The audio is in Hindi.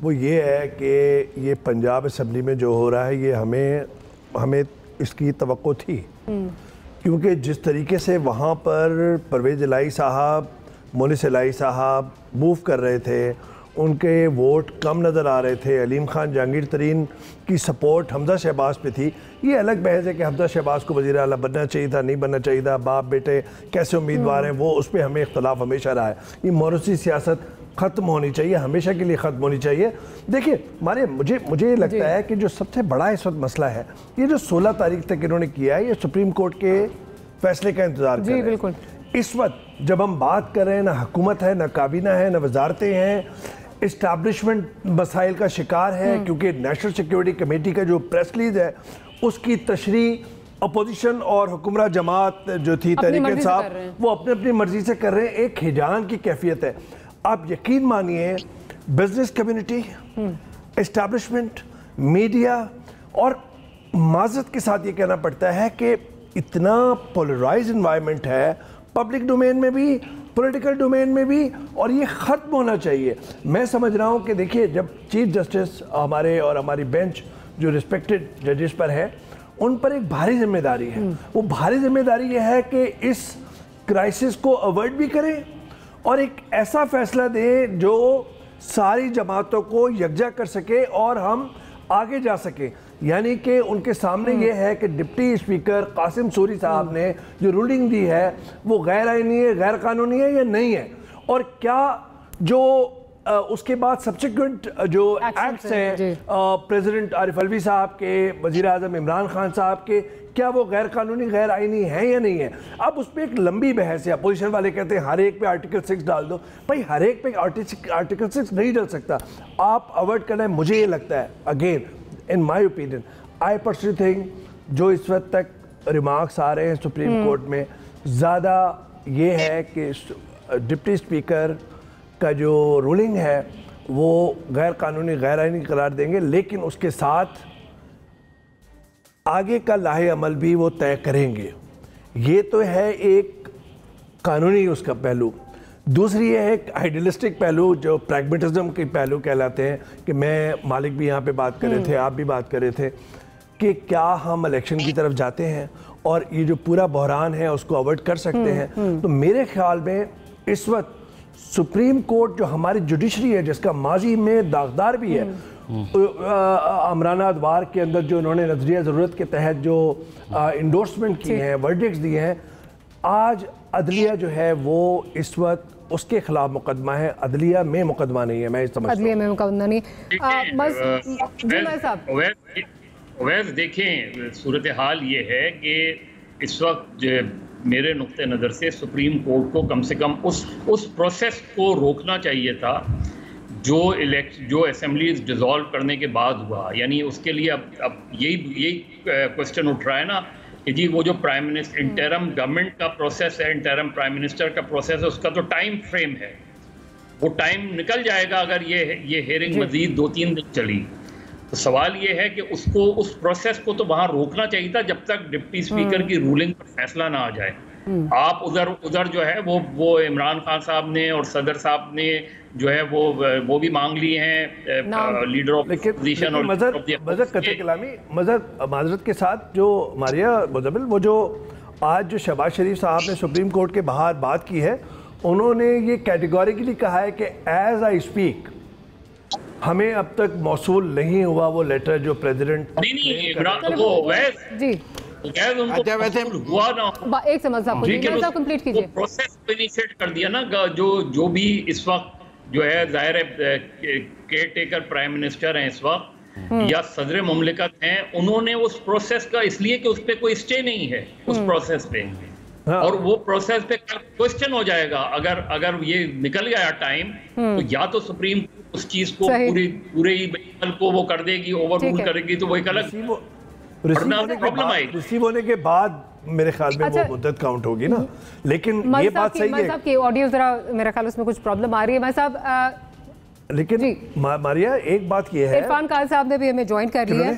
वो ये है कि ये पंजाब असम्बली में जो हो रहा है ये हमें इसकी तवक्को थी, क्योंकि जिस तरीके से वहाँ पर परवेज़ इलाही साहब, मोनिस इलाही साहब मूव कर रहे थे, उनके वोट कम नज़र आ रहे थे, अलीम खान जहांगीर तरीन की सपोर्ट हमजा शहबाज पे थी। ये अलग बहस है कि हमजा शहबाज को वज़ीर आला बनना चाहिए था, नहीं बनना चाहिए था, बाप बेटे कैसे उम्मीदवार हैं, वो उस पर हमें इख्तलाफ हमेशा रहा है। ये मोरूसी सियासत ख़त्म होनी चाहिए, हमेशा के लिए ख़त्म होनी चाहिए। देखिए मुझे ये लगता है कि जो सबसे बड़ा इस वक्त मसला है, ये जो 16 तारीख तक इन्होंने किया है, ये सुप्रीम कोर्ट के फैसले का इंतज़ार कर रहे हैं। बिल्कुल। इस वक्त जब हम बात कर रहे हैं, ना हुकूमत है, ना काबीना है, ना वजारतें हैं, इस्टेब्लिशमेंट मसाइल का शिकार है, क्योंकि नेशनल सिक्योरिटी कमेटी का जो प्रेस रिलीज है उसकी तशरीह अपोजिशन और हुक्मरान जमात जो थी तहरीक इंसाफ, वो अपनी अपनी मर्जी से कर रहे हैं। एक हिजान की कैफियत है। आप यकीन मानिए, बिजनेस कम्युनिटी, इस्टेब्लिशमेंट, मीडिया, और माजरत के साथ ये कहना पड़ता है कि इतना पोलराइज इन्वायरमेंट है, पब्लिक डोमेन में भी, पॉलिटिकल डोमेन में भी, और ये ख़त्म होना चाहिए। मैं समझ रहा हूँ कि देखिए, जब चीफ जस्टिस हमारे और हमारी बेंच जो रिस्पेक्टेड जजेस पर है, उन पर एक भारी जिम्मेदारी है। वो भारी जिम्मेदारी ये है कि इस क्राइसिस को अवॉइड भी करें और एक ऐसा फैसला दें जो सारी जमातों को यकजा कर सके और हम आगे जा सकें। यानी कि उनके सामने ये है कि डिप्टी स्पीकर कासिम सूरी साहब ने जो रूलिंग दी है वो गैर आईनी है, गैर कानूनी है या नहीं है, और क्या जो उसके बाद सब्सिक्वेंट जो एक्ट्स हैं प्रेसिडेंट आरिफ अलवी साहब के, वज़ीर आज़म इमरान खान साहब के, क्या वो गैर कानूनी, गैर आईनी है या नहीं है। अब उस पर एक लंबी बहस है। अपोजिशन वाले कहते हैं हर एक पे आर्टिकल 6 डाल दो। भाई हर एक पे आर्टिकल 6 नहीं डल सकता, आप अवॉइड करना है। मुझे ये लगता है, again in my opinion, I personally think जो इस वक्त तक रिमार्क्स आ रहे हैं सुप्रीम कोर्ट में, ज़्यादा ये है कि डिप्टी स्पीकर का जो रूलिंग है वो गैर कानूनी, गैर आईनी करार देंगे, लेकिन उसके साथ आगे का लाहे अमल भी वो तय करेंगे। ये तो है एक कानूनी उसका पहलू। दूसरी ये है आइडियलिस्टिक पहलू, जो प्रैग्मेटिज्म के पहलू कहलाते हैं, कि मैं मालिक भी यहाँ पे बात कर रहे थे, आप भी बात कर रहे थे, कि क्या हम इलेक्शन की तरफ जाते हैं और ये जो पूरा बहरान है उसको अवॉइड कर सकते हैं। तो मेरे ख्याल में इस वक्त सुप्रीम कोर्ट जो हमारी जुडिशरी है, जिसका माजी में दागदार भी है, अमराना अदवार के अंदर जो उन्होंने नजरिया ज़रूरत के तहत जो इंडोर्समेंट की हैं, वर्डिक्ट्स दिए हैं, आज अदलिया जो है वो इस वक्त उसके खिलाफ मुकदमा है। अदलिया में मुकदमा नहीं है, मैं समझता हूं। अदलिया में मुकदमा नहीं। वैसे देखें, सूरत हाल ये है कि इस वक्त मेरे नुक्ते नज़र से सुप्रीम कोर्ट को कम से कम उस प्रोसेस को रोकना चाहिए था जो असेंबलीज डिसॉल्व करने के बाद हुआ। यानी उसके लिए अब यही क्वेश्चन उठ रहा है ना कि जी वो जो प्राइम मिनिस्टर, इंटरम गवर्नमेंट का प्रोसेस है, इंटरम प्राइम मिनिस्टर का प्रोसेस है, उसका तो टाइम फ्रेम है, वो टाइम निकल जाएगा अगर ये हेयरिंग मजीद 2-3 दिन चली। तो सवाल ये है कि उसको, उस प्रोसेस को तो वहाँ रोकना चाहिए था जब तक डिप्टी स्पीकर की रूलिंग पर फैसला ना आ जाए। आप उधर जो है वो इमरान खान साहब ने और सदर साहब ने जो है वो भी मांग ली हैं लीडर ऑफ अपोजिशन। और माजरत के साथ जो मारिया मुजम्मिल, वो जो आज जो शहबाज शरीफ साहब ने सुप्रीम कोर्ट के बाहर बात की है, उन्होंने ये कैटेगोरिकली कहा है कि एज आई स्पीक हमें अब तक मौसूल नहीं हुआ वो लेटर जो प्रेसिडेंट हुआ ना। एक समझ कंप्लीट कीजिए। प्रोसेस को इनिशिएट कर दिया ना, जो भी इस वक्त जो है, जाहिर है केयर टेकर प्राइम मिनिस्टर हैं इस वक्त या सदर मुमलिकत हैं, उन्होंने उस प्रोसेस का, इसलिए कि उस पर कोई स्टे नहीं है उस प्रोसेस पे, और वो प्रोसेस पे क्वेश्चन हो जाएगा अगर ये निकल गया टाइम, तो या तो सुप्रीम उस चीज को पूरे ही को वो कर देगी, ओवर रूल करेगी, तो वो एक अलग प्रॉब्लम आएगी। रिसीव होने के बाद मेरे ख्याल में वो मुद्दत काउंट होगी ना। लेकिन ये बात सही है कि ऑडियो जरा मेरे ख्याल उसमें कुछ प्रॉब्लम आ रही है मैं साहब। लेकिन मारिया एक बात ये है, इरफान खान साहब ने भी हमें ज्वाइन कर लिया है।